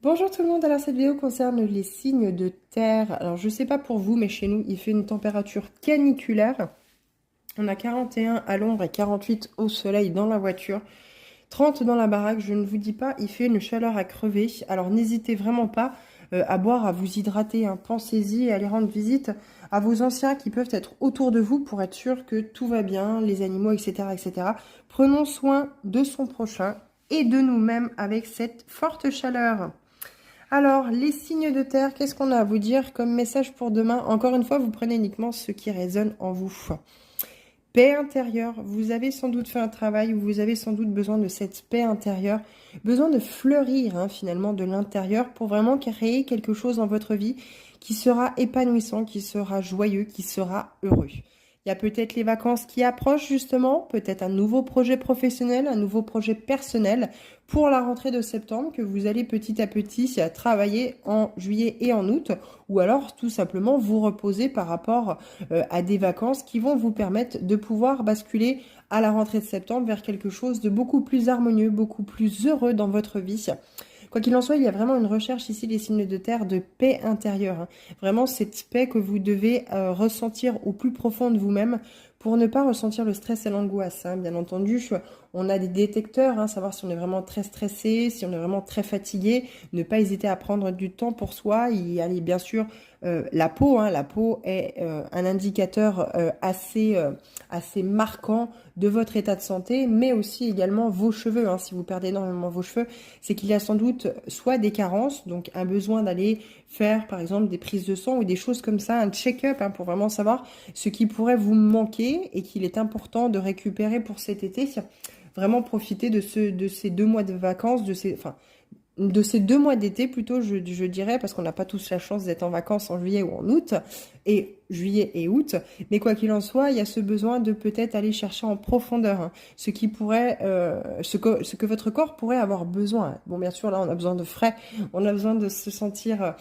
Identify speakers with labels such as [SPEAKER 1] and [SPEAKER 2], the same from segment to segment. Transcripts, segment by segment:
[SPEAKER 1] Bonjour tout le monde, alors cette vidéo concerne les signes de terre. Alors je sais pas pour vous, mais chez nous il fait une température caniculaire. On a 41 à l'ombre et 48 au soleil dans la voiture, 30 dans la baraque, je ne vous dis pas, il fait une chaleur à crever. Alors n'hésitez vraiment pas à boire, à vous hydrater, hein. Pensez-y et allez rendre visite à vos anciens qui peuvent être autour de vous pour être sûr que tout va bien, les animaux, etc., etc. Prenons soin de son prochain et de nous-mêmes avec cette forte chaleur. Alors, les signes de terre, qu'est-ce qu'on a à vous dire comme message pour demain? Encore une fois, vous prenez uniquement ce qui résonne en vous. Paix intérieure, vous avez sans doute fait un travail où vous avez sans doute besoin de cette paix intérieure, besoin de fleurir finalement de l'intérieur pour vraiment créer quelque chose dans votre vie qui sera épanouissant, qui sera joyeux, qui sera heureux. Il y a peut-être les vacances qui approchent justement, peut-être un nouveau projet professionnel, un nouveau projet personnel pour la rentrée de septembre que vous allez petit à petit travailler en juillet et en août, ou alors tout simplement vous reposer par rapport à des vacances qui vont vous permettre de pouvoir basculer à la rentrée de septembre vers quelque chose de beaucoup plus harmonieux, beaucoup plus heureux dans votre vie. Quoi qu'il en soit, il y a vraiment une recherche ici, les signes de terre, de paix intérieure. Vraiment cette paix que vous devez ressentir au plus profond de vous-même pour ne pas ressentir le stress et l'angoisse. Bien entendu, on a des détecteurs, savoir si on est vraiment très stressé, si on est vraiment très fatigué. Ne pas hésiter à prendre du temps pour soi. Il y a bien sûr la peau. La peau est un indicateur assez marquant de votre état de santé, mais aussi également vos cheveux. Si vous perdez énormément vos cheveux, c'est qu'il y a sans doute soit des carences, donc un besoin d'aller faire par exemple des prises de sang ou des choses comme ça, un check-up pour vraiment savoir ce qui pourrait vous manquer et qu'il est important de récupérer pour cet été. Vraiment profiter de ces 2 mois de vacances, de ces 2 mois d'été plutôt, je dirais, parce qu'on n'a pas tous la chance d'être en vacances en juillet ou en août, et juillet et août, mais quoi qu'il en soit, il y a ce besoin de peut-être aller chercher en profondeur ce qui pourrait, ce que votre corps pourrait avoir besoin. Bon, bien sûr, là, on a besoin de frais, on a besoin de se sentir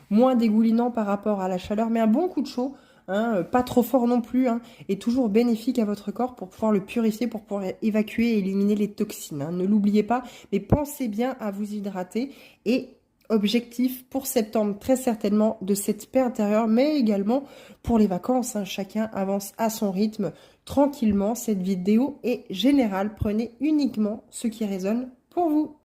[SPEAKER 1] moins dégoulinant par rapport à la chaleur, mais un bon coup de chaud. Pas trop fort non plus, est toujours bénéfique à votre corps pour pouvoir le purifier, pour pouvoir évacuer et éliminer les toxines. Ne l'oubliez pas, mais pensez bien à vous hydrater. Et objectif pour septembre, très certainement, de cette paix intérieure, mais également pour les vacances. Chacun avance à son rythme, tranquillement. Cette vidéo est générale. Prenez uniquement ce qui résonne pour vous.